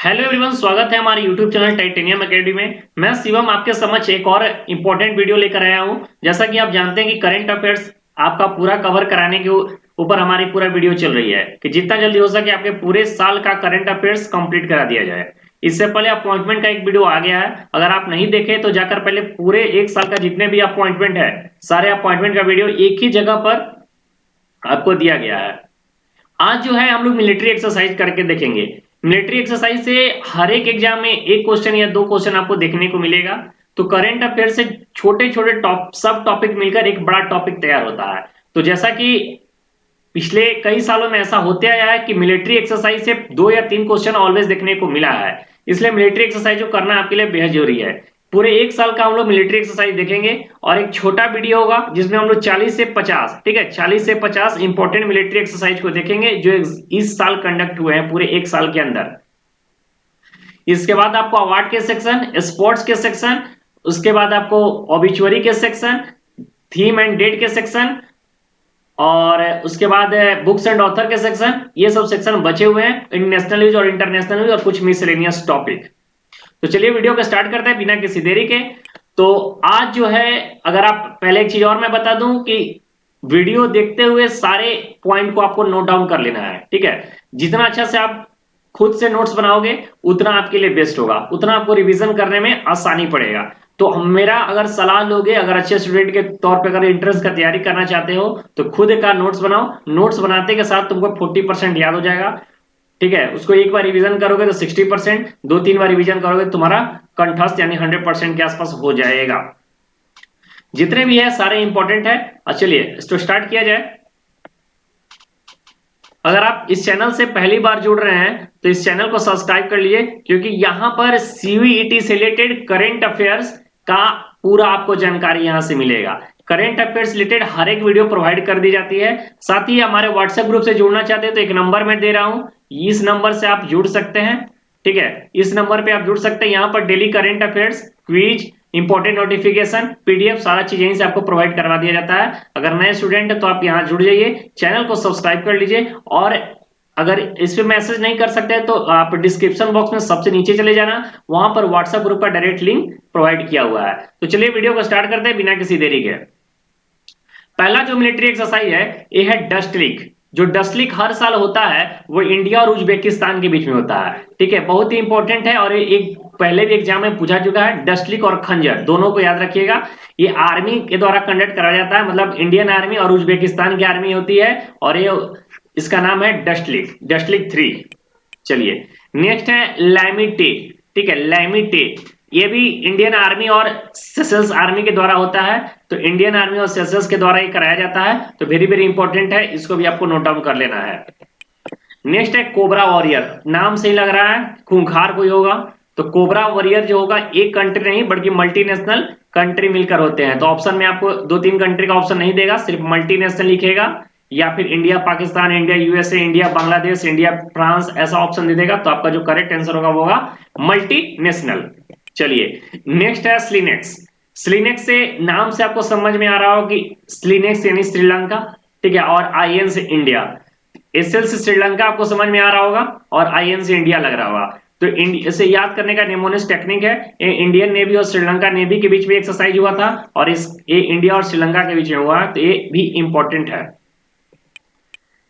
Hello everyone, स्वागत है हमारे यूट्यूब चैनल टाइटेनियम एकेडमी में। मैं शिवम आपके समक्ष एक और इम्पोर्टेंट वीडियो लेकर आया हूं। जैसा कि आप जानते हैं कि करंट अफेयर्स आपका पूरा कवर कराने के ऊपर हमारी पूरा वीडियो चल रही है कि जितना जल्दी हो सके आपके पूरे साल का करंट अफेयर्स कंप्लीट करा दिया जाए। इससे पहले अपॉइंटमेंट का एक वीडियो आ गया है, अगर आप नहीं देखे तो जाकर पहले पूरे एक साल का जितने भी अपॉइंटमेंट है सारे अपॉइंटमेंट का वीडियो एक ही जगह पर आपको दिया गया है। आज जो है हम लोग मिलिट्री एक्सरसाइज करके देखेंगे। मिलिट्री एक्सरसाइज से हर एक एग्जाम में एक क्वेश्चन या दो क्वेश्चन आपको देखने को मिलेगा। तो करंट अफेयर से छोटे छोटे सब टॉपिक मिलकर एक बड़ा टॉपिक तैयार होता है। तो जैसा कि पिछले कई सालों में ऐसा होते आया है कि मिलिट्री एक्सरसाइज से दो या तीन क्वेश्चन ऑलवेज देखने को मिला है, इसलिए मिलिट्री एक्सरसाइज जो करना आपके लिए बेहद जरूरी है। पूरे एक साल का हम लोग मिलिट्री एक्सरसाइज देखेंगे और एक छोटा वीडियो होगा जिसमें हम लोग 40 से 50, ठीक है, 40 से 50 इंपॉर्टेंट मिलिट्री एक्सरसाइज को देखेंगे जो इस साल कंडक्ट हुए हैं पूरे एक साल के अंदर। इसके बाद आपको अवार्ड के सेक्शन, स्पोर्ट्स के सेक्शन, उसके बाद आपको ऑबिचुअरी के सेक्शन, थीम एंड डेट के सेक्शन, और उसके बाद बुक्स एंड ऑथर के सेक्शन, ये सब सेक्शन बचे हुए हैं, नेशनल न्यूज और इंटरनेशनल न्यूज और कुछ मिसलेनियस टॉपिक। तो चलिए वीडियो को स्टार्ट करते हैं बिना किसी देरी के। तो आज जो है, अगर आप पहले एक चीज और मैं बता दूं कि वीडियो देखते हुए सारे पॉइंट को आपको नोट डाउन कर लेना है, ठीक है। जितना अच्छा से आप खुद से नोट्स बनाओगे उतना आपके लिए बेस्ट होगा, उतना आपको रिवीजन करने में आसानी पड़ेगा। तो मेरा अगर सलाह लोगे, अगर अच्छे स्टूडेंट के तौर पे अगर एंट्रेंस का तैयारी करना चाहते हो तो खुद का नोट्स बनाओ। नोट्स बनाते के साथ तुमको 40% याद हो जाएगा, ठीक है। उसको एक बार रिवीजन करोगे तो 60%, दो तीन बार रिवीजन करोगे तो तुम्हारा कंठस्थ यानी 100% के आसपास हो जाएगा। जितने भी है सारे इंपॉर्टेंट है। और चलिए इसको स्टार्ट किया जाए। अगर आप इस चैनल से पहली बार जुड़ रहे हैं तो इस चैनल को सब्सक्राइब कर लीजिए, क्योंकि यहां पर सीयूईटी से रिलेटेड करंट अफेयर्स का पूरा आपको जानकारी यहां से मिलेगा। करंट अफेयर्स रिलेटेड हर एक वीडियो प्रोवाइड कर दी जाती है। साथ ही हमारे व्हाट्सएप ग्रुप से जुड़ना चाहते हैं तो एक नंबर मैं दे रहा हूं, इस नंबर से आप जुड़ सकते हैं, ठीक है। इस नंबर पे आप जुड़ सकते हैं। यहां पर daily current affairs, quiz, important notification, PDF सारा चीज यहीं से आपको प्रोवाइड करवा दिया जाता है। अगर नए स्टूडेंट है तो आप यहाँ जुड़ जाइए, चैनल को सब्सक्राइब कर लीजिए। और अगर इस पे मैसेज नहीं कर सकते तो आप डिस्क्रिप्शन बॉक्स में सबसे नीचे चले जाना, वहां पर व्हाट्सएप ग्रुप का डायरेक्ट लिंक प्रोवाइड किया हुआ है। तो चलिए वीडियो को स्टार्ट करते हैं बिना किसी देरी के। पहला जो मिलिट्री एक्सरसाइज है ये है डस्ट लीक। जो डस्ट लीक हर साल होता है वो इंडिया और उज्बेकिस्तान के बीच में होता है, ठीक है। बहुत ही इंपॉर्टेंट है और एक पहले भी एग्जाम में पूछा चुका है। डस्ट लीक और खंजर दोनों को याद रखिएगा। ये आर्मी के द्वारा कंडक्ट कराया जाता है, मतलब इंडियन आर्मी और उज्बेकिस्तान की आर्मी होती है। और ये इसका नाम है डस्ट लीक, डस्ट लीक 3। चलिए नेक्स्ट है लैमिटे, ठीक है, लैमिटे। ये भी इंडियन आर्मी और सेशल्स आर्मी के द्वारा होता है। तो इंडियन आर्मी और सेशल्स के द्वारा ये कराया जाता है, तो वेरी वेरी इंपॉर्टेंट है, इसको भी आपको नोट डाउन कर लेना है। नेक्स्ट है कोबरा वॉरियर। नाम से ही लग रहा है खूंखार कोई होगा। तो कोबरा वॉरियर जो होगा एक कंट्री नहीं बल्कि मल्टीनेशनल कंट्री मिलकर होते हैं। तो ऑप्शन में आपको दो तीन कंट्री का ऑप्शन नहीं देगा, सिर्फ मल्टीनेशनल लिखेगा, या फिर India Pakistan, India USA, India Bangladesh, India France, ऐसा ऑप्शन दे देगा। तो आपका जो करेक्ट आंसर होगा वो होगा मल्टीनेशनल। चलिए नेक्स्ट है स्लिनेक्स। स्लिनेक्स से नाम से आपको समझ में आ रहा हो कि स्लिनेक्स यानी श्रीलंका, ठीक है, और आईएन से इंडिया। एसएल से श्रीलंका आपको समझ में आ रहा होगा और आईएन से इंडिया लग रहा होगा। तो इसे याद करने का निमोनिक्स टेक्निक है। इंडियन नेवी और श्रीलंका नेवी के बीच में एक्सरसाइज हुआ था और ये इंडिया और श्रीलंका के बीच में हुआ, तो ये भी इंपॉर्टेंट है।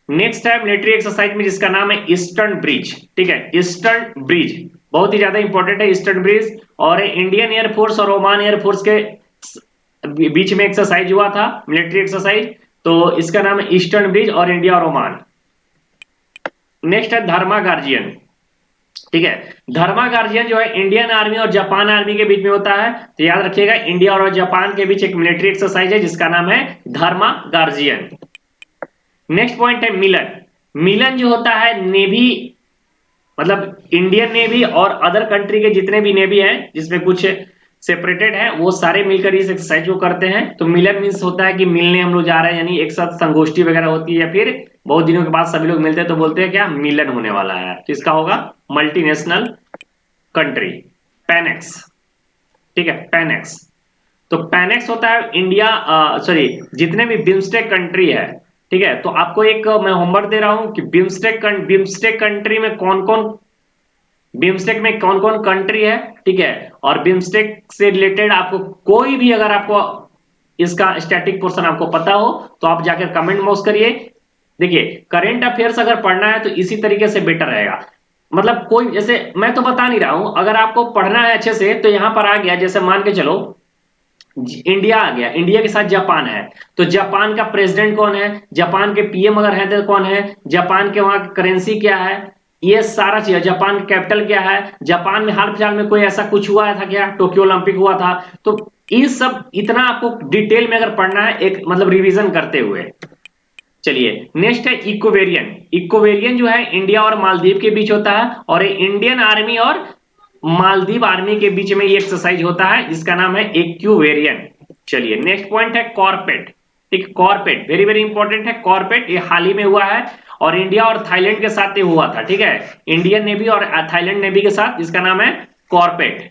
नेक्स्ट है मिलिट्री एक्सरसाइज में जिसका नाम है ईस्टर्न ब्रिज, ठीक है, ईस्टर्न ब्रिज बहुत ही ज्यादा इंपॉर्टेंट है ईस्टर्न ब्रिज। और इंडियन एयरफोर्स और ओमान एयरफोर्स के बीच में एक्सरसाइज हुआ था, मिलिट्री एक्सरसाइज। तो इसका नाम है ईस्टर्न ब्रिज और इंडिया और ओमान। नेक्स्ट है धर्मा गार्जियन, ठीक है। धर्मा गार्जियन जो है इंडियन आर्मी और जापान आर्मी के बीच में होता है। तो याद रखिएगा इंडिया और जापान के बीच एक मिलिट्री एक्सरसाइज है जिसका नाम है धर्मा गार्जियन। नेक्स्ट पॉइंट है मिलन। मिलन जो होता है नेवी, मतलब इंडियन नेवी और अदर कंट्री के जितने भी नेवी हैं जिसमें कुछ सेपरेटेड है वो सारे मिलकर इस एक्सरसाइज को करते हैं। तो मिलन मीन्स होता है कि मिलने हम लोग जा रहे हैं, यानी एक साथ संगोष्ठी वगैरह होती है या फिर बहुत दिनों के बाद सभी लोग मिलते हैं तो बोलते हैं क्या मिलन होने वाला है। तो इसका होगा मल्टीनेशनल कंट्री, पैनेक्स, ठीक है, पैनेक्स। तो पैनेक्स होता है इंडिया, सॉरी, जितने भी बिम्स्टेक कंट्री है, ठीक है। तो आपको एक मैं होमवर्क दे रहा हूं कि बिम्स्टेक कंट्री में कौन कौन बिम्स्टेक में कौन कौन कंट्री है, ठीक है, और बिम्स्टेक से रिलेटेड आपको कोई भी अगर आपको इसका स्टैटिक पोर्शन आपको पता हो तो आप जाकर कमेंट बॉक्स करिए। देखिए करंट अफेयर्स अगर पढ़ना है तो इसी तरीके से बेटर रहेगा। मतलब कोई जैसे मैं तो बता नहीं रहा हूं, अगर आपको पढ़ना है अच्छे से तो यहां पर आ गया, जैसे मान के चलो इंडिया आ गया, इंडिया के साथ जापान है, तो जापान का प्रेसिडेंट कौन है, जापान के पीएम अगर है तो कौन है, जापान के वहां की करेंसी क्या है, ये सारा चीज, जापान की कैपिटल क्या है, जापान में हाल फिलहाल में कोई ऐसा कुछ हुआ था क्या, टोक्यो ओलंपिक हुआ था, तो ये सब इतना आपको डिटेल में अगर पढ़ना है एक मतलब रिवीजन करते हुए। चलिए नेक्स्ट है इक्वेरियन। इक्वेरियन जो है इंडिया और मालदीव के बीच होता है, और इंडियन आर्मी और मालदीव आर्मी के बीच में ये एक्सरसाइज होता है जिसका नाम है इक्वेरियन। चलिए नेक्स्ट पॉइंट है कॉर्पेट। ठीक, कॉर्पेट वेरी वेरी इंपॉर्टेंट है। कॉर्पेट ये हाल ही में हुआ है और इंडिया और थाईलैंड के साथ ये हुआ था, ठीक है, इंडियन नेवी और थाईलैंड नेवी के साथ, जिसका नाम है कॉर्पेट।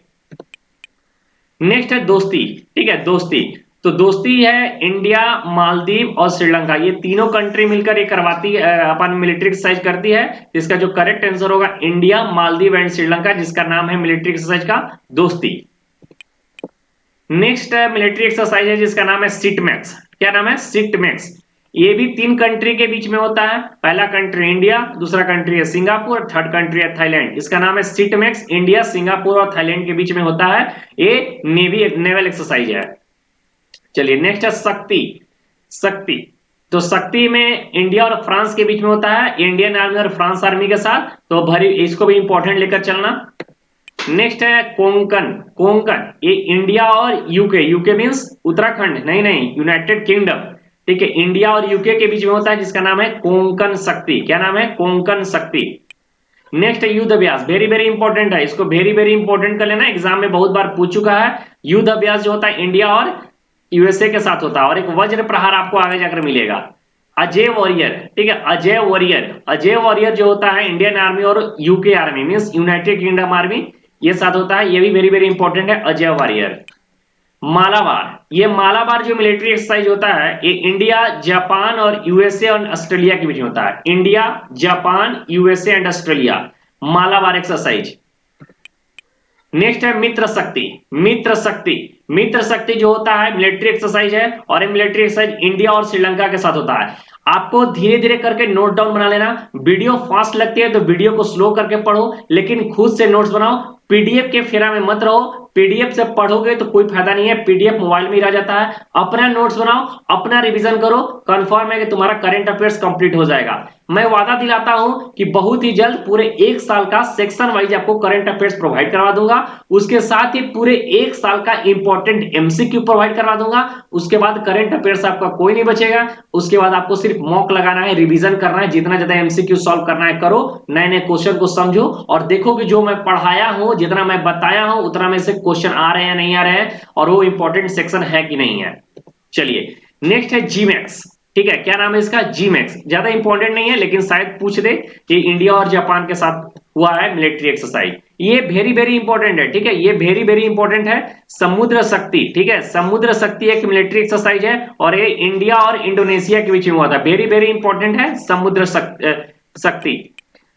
नेक्स्ट है दोस्ती। ठीक है, दोस्ती, तो दोस्ती है इंडिया, मालदीव और श्रीलंका, ये तीनों कंट्री मिलकर ये करवाती है, अपन मिलिट्री एक्सरसाइज करती है। इसका जो करेक्ट आंसर होगा इंडिया, मालदीव एंड श्रीलंका, जिसका नाम है मिलिट्री एक्सरसाइज का दोस्ती। नेक्स्ट मिलिट्री एक्सरसाइज है जिसका नाम है सिटमैक्स। क्या नाम है? सिटमैक्स। ये भी तीन कंट्री के बीच में होता है, पहला कंट्री इंडिया, दूसरा कंट्री है सिंगापुर, थर्ड कंट्री है थाईलैंड। इसका नाम है सिटमैक्स, इंडिया, सिंगापुर और थाईलैंड के बीच में होता है। ये नेवल एक्सरसाइज है। चलिए नेक्स्ट है शक्ति। शक्ति, तो शक्ति में इंडिया और फ्रांस के बीच में होता है, इंडियन आर्मी और फ्रांस आर्मी के साथ, तो भरी इसको भी इंपॉर्टेंट लेकर चलना। नेक्स्ट है कोंकण। कोंकण ये इंडिया और यूके, यूके मींस उत्तराखंड, नहीं नहीं, यूनाइटेड किंगडम, ठीक है, इंडिया और यूके के बीच में होता है जिसका नाम है कोंकण शक्ति। क्या नाम है? कोंकण शक्ति। नेक्स्ट है युद्ध अभ्यास, वेरी वेरी इंपॉर्टेंट है, इसको वेरी वेरी इंपॉर्टेंट कर लेना, एग्जाम में बहुत बार पूछ चुका है। युद्ध अभ्यास जो होता है इंडिया और यूएसए के साथ होता है, और एक वज्र प्रहार आपको आगे जाकर मिलेगा, अजय वॉरियर। ठीक है, अजय वॉरियर, अजय वॉरियर जो होता है इंडियन आर्मी और UK army means United kingdom army, ये साथ होता है, ये भी वेरी वेरी इंपॉर्टेंट है, अजय वॉरियर। मालाबार, ये मालाबार जो मिलिट्री एक्सरसाइज होता है ये इंडिया, जापान और यूएसए और ऑस्ट्रेलिया के बीच में होता है, India, Japan, USA and Australia, Malabar exercise. Next है मित्र शक्ति। मित्र शक्ति, मित्र शक्ति जो होता है मिलिट्री एक्सरसाइज है, और ये मिलिट्री एक्सरसाइज इंडिया और श्रीलंका के साथ होता है। आपको धीरे धीरे करके नोट डाउन बना लेना, वीडियो फास्ट लगती है तो वीडियो को स्लो करके पढ़ो, लेकिन खुद से नोट्स बनाओ, पीडीएफ के फेरा में मत रहो। पीडीएफ से पढ़ोगे तो कोई फायदा नहीं है, पीडीएफ मोबाइल में ही रह जाता है। अपना नोट्स बनाओ, अपना रिवीजन करो, कंफर्म है कि तुम्हारा करंट अफेयर्स कंप्लीट हो जाएगा। मैं वादा दिलाता हूं कि बहुत ही जल्द पूरे एक साल का सेक्शन वाइज आपको करंट अफेयर्स प्रोवाइड करवा दूंगा, उसके साथ ही पूरे एक साल का इंपॉर्टेंट एमसीक्यू प्रोवाइड करवा दूंगा। उसके बाद करंट अफेयर्स आपका कोई नहीं बचेगा, उसके बाद आपको सिर्फ मॉक लगाना है, रिवीजन करना है, जितना ज्यादा एमसीक्यू सॉल्व करना है करो, नए नए क्वेश्चन को समझो और देखो कि जो मैं पढ़ाया हूं, जितना मैं बताया हूं, उतना में से क्वेश्चन आ रहे हैं नहीं आ रहे हैं, और वो इंपॉर्टेंट सेक्शन है कि नहीं है। चलिए नेक्स्ट है जीमैक्स। ठीक है, क्या नाम है इसका? जीमैक्स। ज्यादा इंपॉर्टेंट नहीं है लेकिन शायद पूछ दे कि इंडिया और जापान के साथ हुआ है मिलिट्री एक्सरसाइज, ये वेरी वेरी इंपॉर्टेंट है। ठीक है, ये वेरी वेरी इंपॉर्टेंट है। समुद्र शक्ति, ठीक है, समुद्र शक्ति एक मिलिट्री एक्सरसाइज है और ये इंडिया और इंडोनेशिया के बीच में हुआ था, वेरी वेरी इंपॉर्टेंट है समुद्र शक्ति।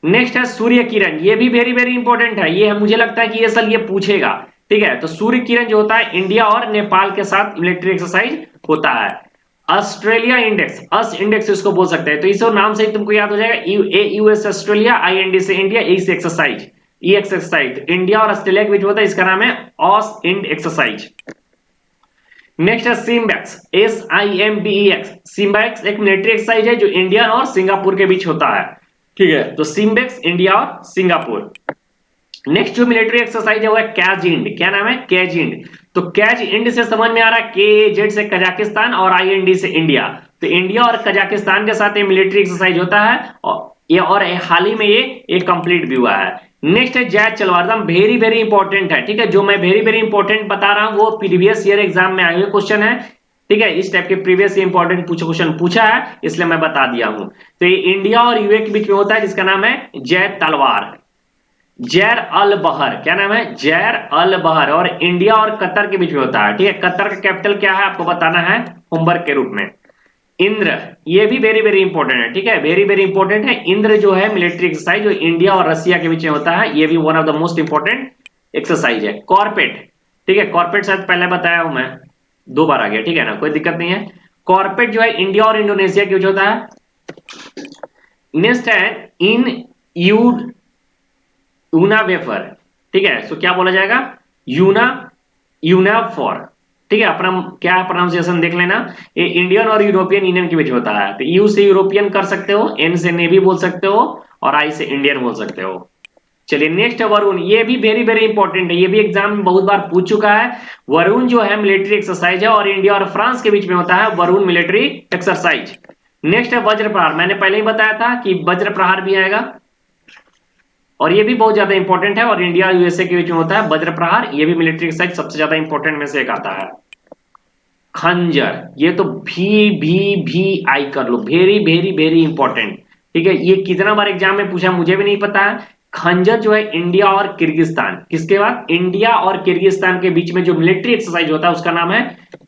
नेक्स्ट है सूर्य किरण, ये भी वेरी वेरी इंपॉर्टेंट है, ये मुझे लगता है कि ये साल ये पूछेगा। ठीक है, तो सूर्य किरण जो होता है इंडिया और नेपाल के साथ मिलिट्री एक्सरसाइज होता है। ऑस्ट्रेलिया इंडेक्स, अस इंडेक्स इसको बोल सकते हैं, तो इस नाम से ही तुमको याद हो जाएगा, यूएस ऑस्ट्रेलिया, आईएनडी से इंडिया, ई से एक्सरसाइज, ई एक्सरसाइज इंडिया और ऑस्ट्रेलिया के बीच होता है, इसका नाम है ऑस इंड एक्सरसाइज। नेक्स्ट है सिम्बैक्स, SIMBEX। सिम्बैक्स एक मिलिट्री एक्सरसाइज है जो इंडिया और सिंगापुर के बीच होता है। ठीक है, तो सिम्बैक्स इंडिया और सिंगापुर। नेक्स्ट जो मिलिट्री एक्सरसाइज है वो है कैज इंड। क्या नाम है? कैज इंड। तो कैज इंड से समझ में आ रहा है, KAZ से कजाकिस्तान और IND से इंडिया, तो इंडिया और कजाकिस्तान के साथ ये मिलिट्री एक्सरसाइज होता है, और हाल ही में ये कंप्लीट भी हुआ है। नेक्स्ट है जैद चलवार, वेरी वेरी इंपॉर्टेंट है। ठीक है, जो मैं वेरी वेरी इंपॉर्टेंट बता रहा हूं वो प्रीवियस ईयर एग्जाम में आए हुए क्वेश्चन है। ठीक है, इस टाइप के प्रीवियस इंपॉर्टेंट क्वेश्चन पूछा है, इसलिए मैं बता दिया हूं। तो ये इंडिया और यूए के बीच में होता है, जिसका नाम है जैद तलवार, जैर अल बहर। क्या नाम है? जैर अल बहर, और इंडिया और कतर के बीच में होता है। ठीक है, कतर का कैपिटल क्या है आपको बताना है होमवर्क के रूप में। इंद्र, ये भी वेरी वेरी इंपॉर्टेंट है, ठीक है, वेरी वेरी इंपॉर्टेंट है। इंद्र जो है मिलिट्री एक्सरसाइज जो इंडिया और रसिया के बीच में होता है, ये भी one of the most important exercise है। कॉर्पेट, ठीक है, कॉर्पेट शायद पहले बताया हूं मैं, 2 बार आ गया, ठीक है ना, कोई दिक्कत नहीं है। कॉर्पेट जो है इंडिया और इंडोनेशिया के बीच होता है। नेक्स्ट है इन यू यूना वेफर, ठीक है, सो क्या बोला जाएगा, यूना यूनाफॉर, ठीक है, अपना क्या प्रोनाउंसिएशन देख लेना। ये इंडियन और यूरोपियन यूनियन के बीच होता है, तो यू से यूरोपियन कर सकते हो, एन से नेवी बोल सकते हो, और आई से इंडियन बोल सकते हो। चलिए नेक्स्ट है वरुण, ये भी वेरी वेरी इंपॉर्टेंट है, ये भी एग्जाम में बहुत बार पूछ चुका है। वरुण जो है मिलिट्री एक्सरसाइज है और इंडिया और फ्रांस के बीच में होता है वरुण मिलिट्री एक्सरसाइज। नेक्स्ट है वज्र प्रहार, मैंने पहले ही बताया था कि वज्र प्रहार भी आएगा, और ये भी बहुत ज्यादा इंपॉर्टेंट है, और इंडिया यूएसए के बीच में होता है वज्र प्रहार, ये भी मिलिट्री एक्सरसाइज सबसे ज्यादा इंपॉर्टेंट में से एक आता है। खंजर, ये तो भी आई कर लो, वेरी वेरी वेरी इंपॉर्टेंट, ठीक है, ये कितना बार एग्जाम में पूछा मुझे भी नहीं पता है। खंजर जो है इंडिया और किर्गिस्तान, किसके बाद, इंडिया और किर्गिस्तान के बीच में जो मिलिट्री एक्सरसाइज होता है उसका नाम है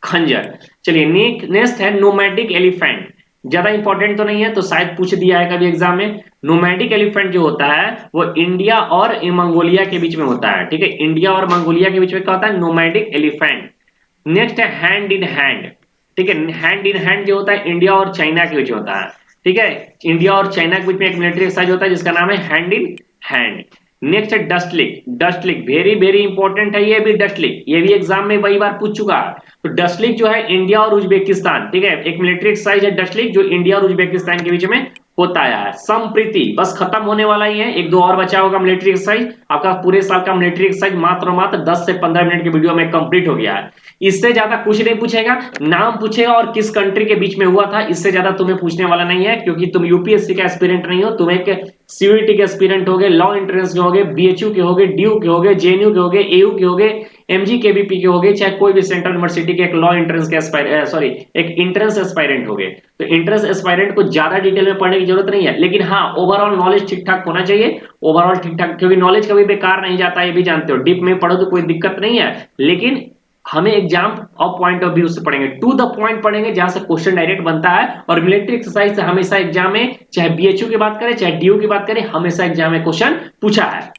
खंजर। चलिए नेक्स्ट है नोमैडिक एलिफेंट, ज्यादा इंपॉर्टेंट तो नहीं है, तो शायद पूछ दिया है कभी एग्जाम में। नोमैडिक एलिफेंट जो होता है वो इंडिया और मंगोलिया के बीच में होता है, ठीक है, इंडिया और मंगोलिया के बीच में क्या होता है, नोमैडिक एलिफेंट। नेक्स्ट है हैंड इन हैंड, ठीक है, हैंड इन हैंड जो होता है इंडिया और चाइना के बीच होता है, ठीक है, इंडिया और चाइना के बीच में एक मिलिट्री एक्सरसाइज होता है जिसका नाम है हैंड इन हैंड। नेक्स्ट है डस्टलिक, डस्टलिक वेरी वेरी इंपॉर्टेंट है, ये भी डस्टलिक, ये भी एग्जाम में कई बार पूछ चुका है। तो डस्टलिक जो है इंडिया और उज्बेकिस्तान, ठीक है, एक मिलिट्री एक्सरसाइज है डस्टलिक जो इंडिया और उज्बेकिस्तान के बीच में होता है। संप्रीति बस खत्म होने वाला ही है, 1-2 और बचा होगा मिलिट्री एक्सरसाइज, आपका पूरे साल का मिलिट्री एक्सरसाइज मात्र 10 से 15 मिनट के वीडियो में कंप्लीट हो गया है। इससे ज्यादा कुछ नहीं पूछेगा, नाम पूछेगा और किस कंट्री के बीच में हुआ था, इससे ज्यादा तुम्हें पूछने वाला नहीं है, क्योंकि तुम यूपीएससी का एस्पिरेंट नहीं हो, तुम एक सीयूईटी के एस्पिरेंट होगे, लॉ एंट्रेंस के होगे, बीएचयू के होगे, डीयू के होगे, जेएनयू के होगे, एयू के होगे, एमजी केवीपी के होगे, चाहे कोई भी सेंट्रल यूनिवर्सिटी के एक लॉ एंट्रेंस के सॉरी एक एंट्रेंस एस्पायरेंट होगे। तो एंट्रेंस एस्पायरेंट को ज्यादा डिटेल में पढ़ने की जरूरत नहीं है, लेकिन हाँ ओवरऑल नॉलेज ठीक ठाक होना चाहिए, ओवरऑल ठीक ठाक, क्योंकि नॉलेज कभी बेकार नहीं जाता, ये भी जानते हो, डीप में पढ़ो तो कोई दिक्कत नहीं है, लेकिन हमें एग्जाम और पॉइंट ऑफ व्यू से पढ़ेंगे, टू द पॉइंट पढ़ेंगे, जहां से क्वेश्चन डायरेक्ट बनता है। और मिलिट्री एक्सरसाइज से हमेशा एग्जाम में, चाहे बीएचयू की बात करें चाहे डीयू की बात करें, हमेशा एग्जाम में क्वेश्चन पूछा है।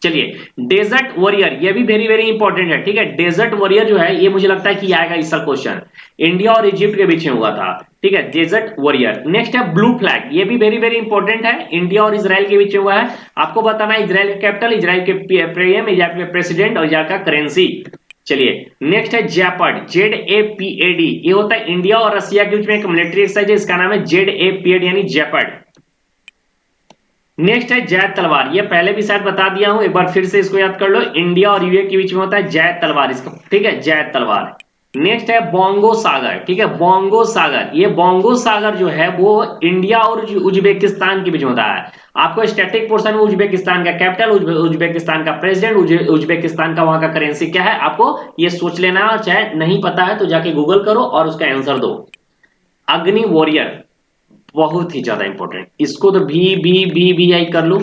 चलिए डेजर्ट वॉरियर, ये भी वेरी वेरी इंपॉर्टेंट है, ठीक है, डेजर्ट वॉरियर जो है ये मुझे लगता है कि आएगा इस साल क्वेश्चन, इंडिया और इजिप्ट के बीच में हुआ था, ठीक है, डेजर्ट वॉरियर। नेक्स्ट है ब्लू फ्लैग, ये भी वेरी वेरी इंपॉर्टेंट है, इंडिया और इजराइल के बीच में हुआ है, आपको बताना है इजराइल के कैपिटल, इजराइल के पीएम, इजराइल के प्रेसिडेंट और इजराइल का करेंसी। चलिए नेक्स्ट है जैपड, जेडएपीएडी, ये होता है इंडिया और रसिया के बीच में एक मिलिट्री एक्सरसाइज है, इसका नाम है जेडएपीएडी यानी जैपड। नेक्स्ट है जैद तलवार, ये पहले भी शायद बता दिया हूं, एक बार फिर से इसको याद कर लो, इंडिया और यूए के बीच में होता है जैद तलवार इसका, ठीक है, जैद तलवार। नेक्स्ट है बोंगो सागर, ठीक है, बोंगो सागर, ये बोंगो सागर जो है वो इंडिया और उज्बेकिस्तान के बीच में होता है। आपको स्टैटिक पोर्शन में उज्बेकिस्तान का कैपिटल, उज्बेकिस्तान का प्रेसिडेंट, उज्बेकिस्तान का वहां का करेंसी क्या है, आपको ये सोच लेना, चाहे नहीं पता है तो जाके गूगल करो और उसका आंसर दो। अग्नि वॉरियर बहुत ही ज्यादा इंपॉर्टेंट, इसको तो भी आई कर लो,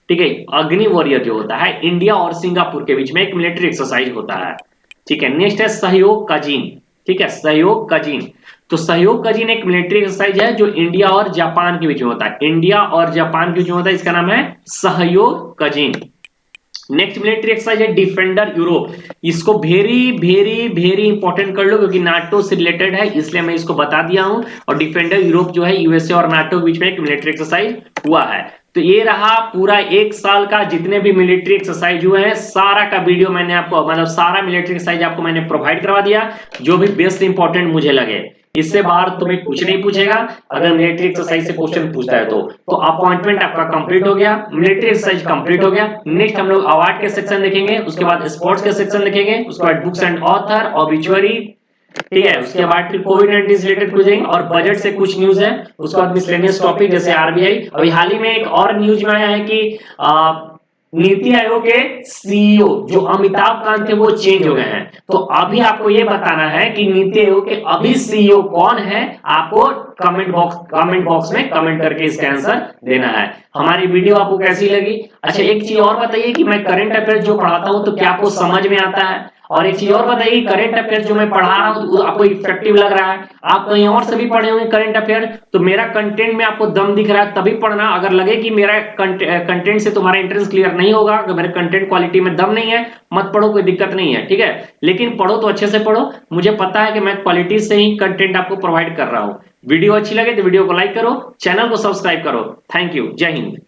ठीक है, अग्नि वॉरियर जो होता है इंडिया और सिंगापुर के बीच में एक मिलिट्री एक्सरसाइज होता है, ठीक है। नेक्स्ट है सहयोग कजिन, ठीक है, सहयोग कजिन, तो सहयोग कजिन एक मिलिट्री एक्सरसाइज है जो इंडिया और जापान के बीच में होता है, इंडिया और जापान के बीच में होता है, इसका नाम है सहयोग कजिन। नेक्स्ट मिलिट्री एक्सरसाइज है डिफेंडर यूरोप, इसको वेरी वेरी वेरी इंपॉर्टेंट कर लो क्योंकि नाटो से रिलेटेड है, इसलिए मैं इसको बता दिया हूं। और डिफेंडर यूरोप जो है यूएसए और नाटो के बीच में एक मिलिट्री एक्सरसाइज हुआ है। तो ये रहा पूरा 1 साल का जितने भी मिलिट्री एक्सरसाइज हुए हैं, सारा का वीडियो मैंने आपको, मतलब सारा मिलिट्री एक्सरसाइज आपको मैंने प्रोवाइड करवा दिया, जो भी बेस्ट इंपॉर्टेंट मुझे लगे। इससे बाहर तुम्हें कुछ नहीं पूछेगा, अगर मिलिट्री एक्सरसाइज से क्वेश्चन पूछता है तो अपॉइंटमेंट आपका कंप्लीट हो गया, मिलिट्री एक्सरसाइज कंप्लीट हो गया। नेक्स्ट हम लोग अवार्ड के सेक्शन देखेंगे, उसके बाद स्पोर्ट्स के सेक्शन देखेंगे, उसके बाद बुक्स एंड ऑथर, ऑब्ituary, ठीक है, उसके बाद फिर कोविड-19 से रिलेटेड पूछेंगे और बजट से कुछ न्यूज है, उसके बाद मिसलेनियस टॉपिक जैसे आरबीआई। अभी हाल ही में एक और न्यूज में आया है कि नीति आयोग के सीईओ जो अमिताभ कांत थे वो चेंज हो गए हैं, तो अभी आपको ये बताना है कि नीति आयोग के अभी सीईओ कौन है, आपको कमेंट बॉक्स में कमेंट करके इसका आंसर देना है। हमारी वीडियो आपको कैसी लगी? अच्छा एक चीज और बताइए कि मैं करंट अफेयर्स जो पढ़ाता हूं तो क्या आपको समझ में आता है? और एक चीज और बताइए, करंट अफेयर जो मैं पढ़ा रहा हूँ तो आपको इफेक्टिव लग रहा है? आप कहीं और से भी पढ़े होंगे करंट अफेयर, तो मेरा कंटेंट में आपको दम दिख रहा है तभी पढ़ना। अगर लगे कि मेरा कंटेंट से तुम्हारा इंटरेस्ट क्लियर नहीं होगा, अगर मेरे कंटेंट क्वालिटी में दम नहीं है, मत पढ़ो, कोई दिक्कत नहीं है, ठीक है। लेकिन पढ़ो तो अच्छे से पढ़ो, मुझे पता है कि मैं क्वालिटी से ही कंटेंट आपको प्रोवाइड कर रहा हूँ। वीडियो अच्छी लगे तो वीडियो को लाइक करो, चैनल को सब्सक्राइब करो। थैंक यू, जय हिंद।